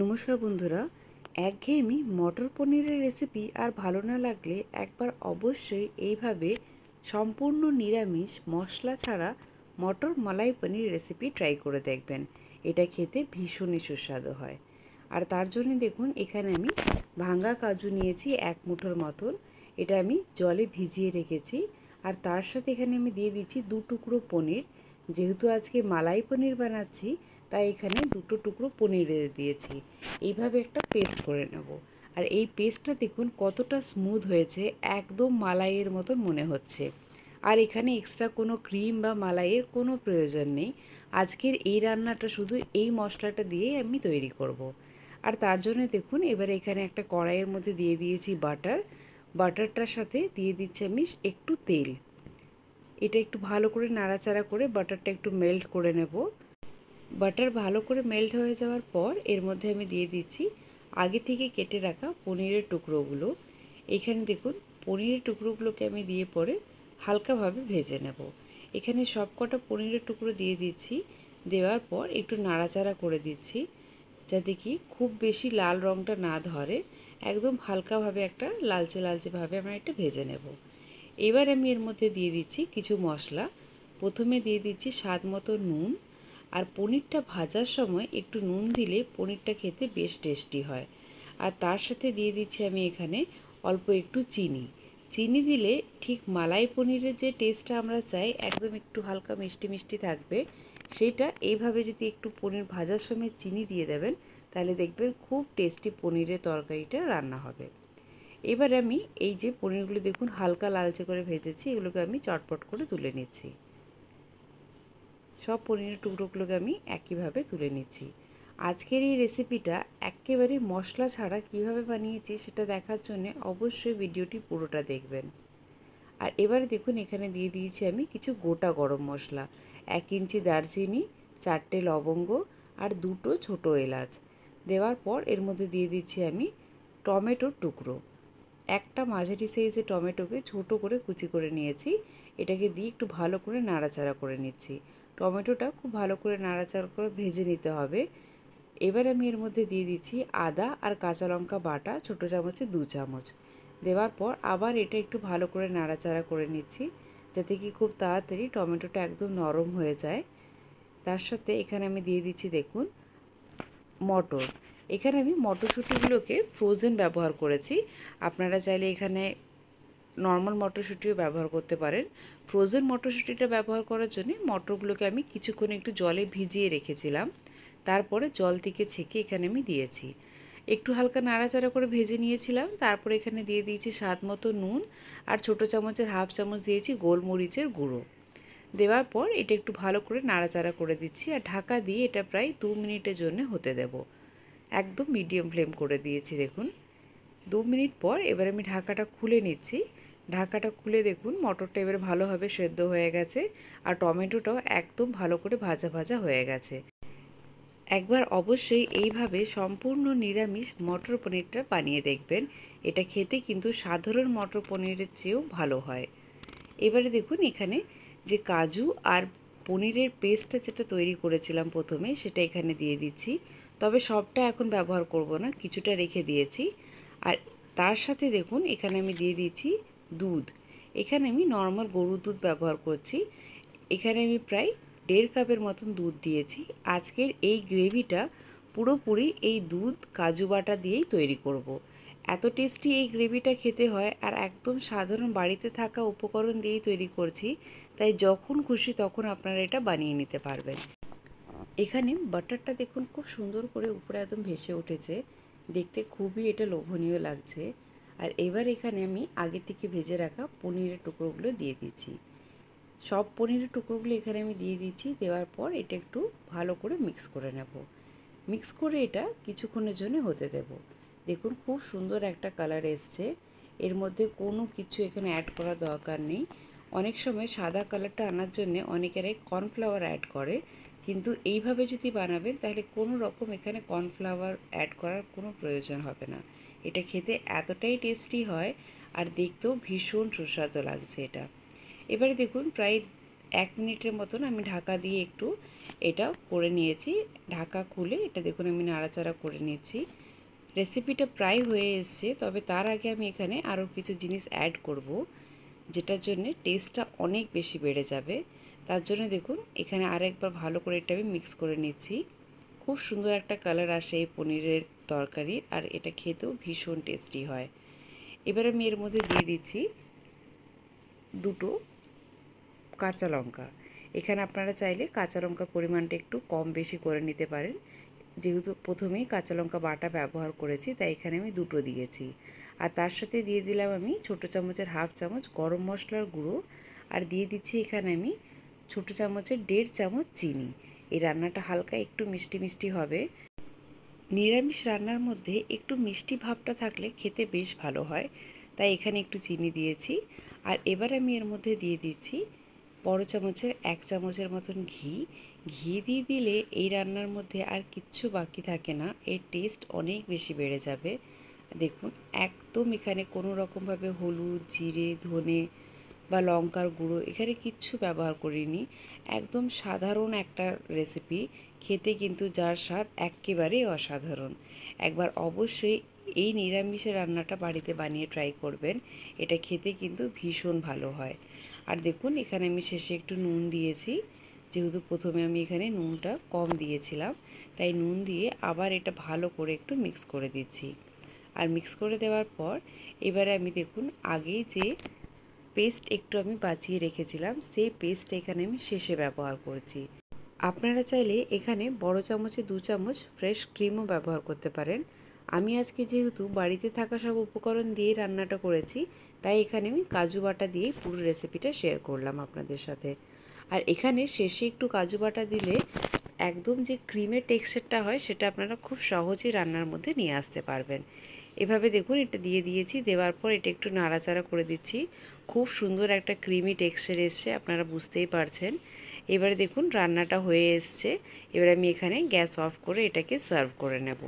নমস্কার বন্ধুরা, একঘেয়েমি মটর পনিরের রেসিপি আর ভালো না লাগলে একবার অবশ্যই এইভাবে সম্পূর্ণ নিরামিষ মশলা ছাড়া মটর মালাই পনির রেসিপি ট্রাই করে দেখবেন। এটা খেতে ভীষণই সুস্বাদু হয়। আর তার জন্য দেখুন, এখানে আমি ভাঙ্গা কাজু নিয়েছি 1 মুঠোর মতন। এটা আমি জলে ভিজিয়ে রেখেছি। আর তার সাথে এখানে আমি দিয়ে দিচ্ছি 2 টুকরো পনির। যেহেতু আজকে মালাই পনির বানাচ্ছি, তাই এখানে 2 টুকরো পনির দিয়েছি। এইভাবে একটা পেস্ট করে নেব। আর এই পেস্টটা দেখুন কতটা স্মুথ হয়েছে, একদম মালাইয়ের মতন মনে হচ্ছে। আর এখানে এক্সট্রা কোনো ক্রিম বা মালাইয়ের কোনো প্রয়োজন নেই। আজকের এই রান্নাটা শুধু এই মশলাটা দিয়েই আমি তৈরি করব। আর তার জন্য দেখুন, এবারে এখানে একটা কড়াইয়ের মধ্যে দিয়ে দিয়েছি বাটার। বাটারটার সাথে দিয়ে দিচ্ছি আমি একটু তেল। এটা একটু ভালো করে নাড়াচাড়া করে বাটারটা একটু মেল্ট করে নেব। বাটার ভালো করে মেল্ট হয়ে যাওয়ার পর এর মধ্যে আমি দিয়ে দিচ্ছি আগে থেকে কেটে রাখা পনিরের টুকরোগুলো। এখানে দেখুন, পনিরের টুকরোগুলোকে আমি দিয়ে পরে হালকাভাবে ভেজে নেব। এখানে সব কটা পনিরের টুকরো দিয়ে দিচ্ছি। দেওয়ার পর একটু নাড়াচাড়া করে দিচ্ছি, যাতে কি খুব বেশি লাল রঙটা না ধরে। একদম হালকাভাবে একটা লালচে লালচেভাবে আমরা এটা ভেজে নেব। এবার আমি এর মধ্যে দিয়ে দিচ্ছি কিছু মশলা। প্রথমে দিয়ে দিচ্ছি স্বাদ মতো নুন। আর পনিরটা ভাজার সময় একটু নুন দিলে পনিরটা খেতে বেশ টেস্টি হয়। আর তার সাথে দিয়ে দিচ্ছি আমি এখানে অল্প একটু চিনি। চিনি দিলে ঠিক মালাই পনিরের যে টেস্টটা আমরা চাই, একদম একটু হালকা মিষ্টি মিষ্টি থাকবে, সেটা এইভাবে যদি একটু পনির ভাজার সময় চিনি দিয়ে দেবেন, তাহলে দেখবেন খুব টেস্টি পনিরের তরকারিটা রান্না হবে। এবার আমি এই যে পনিরগুলো দেখুন হালকা লালচে করে ভেজেছি, এগুলোকে আমি চটপট করে তুলে নিচ্ছি। সব পনিরের টুকরোগুলোকে আমি একইভাবে তুলে নিচ্ছি। আজকের এই রেসিপিটা একেবারে মশলা ছাড়া কিভাবে বানিয়েছি সেটা দেখার জন্য অবশ্যই ভিডিওটি পুরোটা দেখবেন। আর এবারে দেখুন, এখানে দিয়ে দিয়েছি আমি কিছু গোটা গরম মশলা, 1 ইঞ্চি দারচিনি, 4টে লবঙ্গ আর 2টো ছোটো এলাচ। দেওয়ার পর এর মধ্যে দিয়ে দিচ্ছি আমি টমেটোর টুকরো। একটা মাঝারি সাইজের টমেটোকে ছোট করে কুচি করে নিয়েছি। এটাকে দিয়ে একটু ভালো করে নাড়াচাড়া করে নিচ্ছি। টমেটোটা খুব ভালো করে নাড়াচাড়া করে ভেজে নিতে হবে। এবার আমি এর মধ্যে দিয়ে দিচ্ছি আদা আর কাঁচা লঙ্কা বাটা, ছোটো চামচে 2 চামচ। দেওয়ার পর আবার এটা একটু ভালো করে নাড়াচাড়া করে নিচ্ছি, যাতে কি খুব তাড়াতাড়ি টমেটোটা একদম নরম হয়ে যায়। তার সাথে এখানে আমি দিয়ে দিচ্ছি দেখুন মটর। এখানে আমি মটরশুঁটিগুলোকে ফ্রোজেন ব্যবহার করেছি। আপনারা চাইলে এখানে নর্মাল মটরশুঁটিও ব্যবহার করতে পারেন। ফ্রোজেন মটরশুঁটিটা ব্যবহার করার জন্য মটরগুলোকে আমি কিছুক্ষণ একটু জলে ভিজিয়ে রেখেছিলাম। তারপরে জল থেকে ছেঁকে এখানে আমি দিয়েছি। একটু হালকা নাড়াচাড়া করে ভেজে নিয়েছিলাম। তারপরে এখানে দিয়ে দিয়েছি স্বাদ মতো নুন। আর ছোটো চামচের হাফ চামচ দিয়েছি গোলমরিচের গুঁড়ো। দেওয়ার পর এটা একটু ভালো করে নাড়াচাড়া করে দিচ্ছি। আর ঢাকা দিয়ে এটা প্রায় 2 মিনিটের জন্য হতে দেব। একদম মিডিয়াম ফ্লেম করে দিয়েছি দেখুন। 2 মিনিট পর এবার আমি ঢাকাটা খুলে নিচ্ছি। ঢাকাটা খুলে দেখুন মটরটা এবারে ভালোভাবে সেদ্ধ হয়ে গেছে। আর টমেটোটাও একদম ভালো করে ভাজা ভাজা হয়ে গেছে। একবার অবশ্যই এইভাবে সম্পূর্ণ নিরামিষ মটর পনিরটা বানিয়ে দেখবেন। এটা খেতে কিন্তু সাধারণ মটর পনিরের চেয়েও ভালো হয়। এবারে দেখুন, এখানে যে কাজু আর পনিরের পেস্টটা যেটা তৈরি করেছিলাম প্রথমে, সেটা এখানে দিয়ে দিচ্ছি। তবে সবটা এখন ব্যবহার করব না, কিছুটা রেখে দিয়েছি। আর তার সাথে দেখুন, এখানে আমি দিয়ে দিচ্ছি দুধ। এখানে আমি নর্মাল গরুর দুধ ব্যবহার করছি। এখানে আমি প্রায় 1.5 কাপের মতন দুধ দিয়েছি। আজকের এই গ্রেভিটা পুরোপুরি এই দুধ কাজু বাটা দিয়েই তৈরি করব। এত টেস্টি এই গ্রেভিটা খেতে হয়, আর একদম সাধারণ বাড়িতে থাকা উপকরণ দিয়েই তৈরি করছি, তাই যখন খুশি তখন আপনারা এটা বানিয়ে নিতে পারবেন। এখানে বাটারটা দেখুন খুব সুন্দর করে উপরে একদম ভেসে উঠেছে, দেখতে খুবই এটা লোভনীয় লাগছে। আর এবার এখানে আমি আগে থেকে ভেজে রাখা পনিরের টুকরোগুলো দিয়ে দিচ্ছি। সব পনিরের টুকরোগুলো এখানে আমি দিয়ে দিচ্ছি। দেওয়ার পর এটা একটু ভালো করে মিক্স করে নেব। মিক্স করে এটা কিছুক্ষণের জন্য হতে দেব। দেখুন খুব সুন্দর একটা কালার এসছে। এর মধ্যে কোনো কিছু এখানে অ্যাড করার দরকার নেই। অনেক সময় সাদা কালারটা আনার জন্য অনেকেরাই কর্নফ্লাওয়ার অ্যাড করে, কিন্তু এইভাবে যদি বানাবেন তাহলে কোনো রকম এখানে কর্নফ্লাওয়ার অ্যাড করার কোনো প্রয়োজন হবে না। এটা খেতে এতটাই টেস্টি হয়, আর দেখতেও ভীষণ সুস্বাদু লাগছে এটা। এবারে দেখুন প্রায় 1 মিনিটের মতন আমি ঢাকা দিয়ে একটু এটা করে নিয়েছি। ঢাকা খুলে এটা দেখুন আমি নাড়াচাড়া করে নিয়েছি। রেসিপিটা প্রায় হয়ে এসছে, তবে তার আগে আমি এখানে আরও কিছু জিনিস অ্যাড করব, যেটার জন্য টেস্টটা অনেক বেশি বেড়ে যাবে। তার জন্য দেখুন এখানে আরেকবার ভালো করে এটা আমি মিক্স করে নিচ্ছি। খুব সুন্দর একটা কালার আসে এই পনিরের তরকারি, আর এটা খেতেও ভীষণ টেস্টি হয়। এবার আমি এর মধ্যে দিয়ে দিচ্ছি 2টো কাঁচা লঙ্কা। এখানে আপনারা চাইলে কাঁচা লঙ্কার পরিমাণটা একটু কম বেশি করে নিতে পারেন। যেহেতু প্রথমেই কাঁচা লঙ্কা বাটা ব্যবহার করেছি, তাই এখানে আমি 2টো দিয়েছি। আর তার সাথে দিয়ে দিলাম আমি ছোটো চামচের 1/2 চামচ গরম মশলার গুঁড়ো, আর দিয়ে দিচ্ছি এখানে আমি ছোটো চামচের 1.5 চামচ চিনি। এই রান্নাটা হালকা একটু মিষ্টি মিষ্টি হবে। নিরামিষ রান্নার মধ্যে একটু মিষ্টি ভাবটা থাকলে খেতে বেশ ভালো হয়, তাই এখানে একটু চিনি দিয়েছি। আর এবার আমি এর মধ্যে দিয়ে দিচ্ছি বড় চামচের 1 চামচের মতন ঘি। ঘি দিয়ে দিলে এই রান্নার মধ্যে আর কিচ্ছু বাকি থাকে না, এর টেস্ট অনেক বেশি বেড়ে যাবে। দেখুন একদম এখানে কোনো রকমভাবে হলুদ, জিরে, ধনে বা লঙ্কার গুঁড়ো এখানে কিচ্ছু ব্যবহার করিনি। একদম সাধারণ একটা রেসিপি, খেতে কিন্তু যার স্বাদ একেবারেই অসাধারণ। একবার অবশ্যই এই নিরামিষের রান্নাটা বাড়িতে বানিয়ে ট্রাই করবেন, এটা খেতে কিন্তু ভীষণ ভালো হয়। আর দেখুন এখানে আমি শেষে একটু নুন দিয়েছি, যেহেতু প্রথমে আমি এখানে নুনটা কম দিয়েছিলাম, তাই নুন দিয়ে আবার এটা ভালো করে একটু মিক্স করে দিচ্ছি। আর মিক্স করে দেওয়ার পর এবারে আমি দেখুন আগেই যে পেস্ট একটু আমি বাঁচিয়ে রেখেছিলাম, সেই পেস্টটা এখানে আমি শেষে ব্যবহার করছি। আপনারা চাইলে এখানে বড় চামচে 2 চামচ ফ্রেশ ক্রিমও ব্যবহার করতে পারেন। আমি আজকে যেহেতু বাড়িতে থাকা সব উপকরণ দিয়ে রান্নাটা করেছি, তাই এখানে আমি কাজু বাটা দিয়েই পুরো রেসিপিটা শেয়ার করলাম আপনাদের সাথে। আর এখানে শেষে একটু কাজু বাটা দিলে একদম যে ক্রিমের টেক্সচারটা হয় সেটা আপনারা খুব সহজেই রান্নার মধ্যে নিয়ে আসতে পারবেন। এভাবে দেখুন এটা দিয়ে দিয়েছি, দেওয়ার পর এটা একটু নাড়াচাড়া করে দিচ্ছি। খুব সুন্দর একটা ক্রিমি টেক্সচার এসছে, আপনারা বুঝতেই পারছেন। এবারে দেখুন রান্নাটা হয়ে এসছে। এবার আমি এখানে গ্যাস অফ করে এটাকে সার্ভ করে নেব।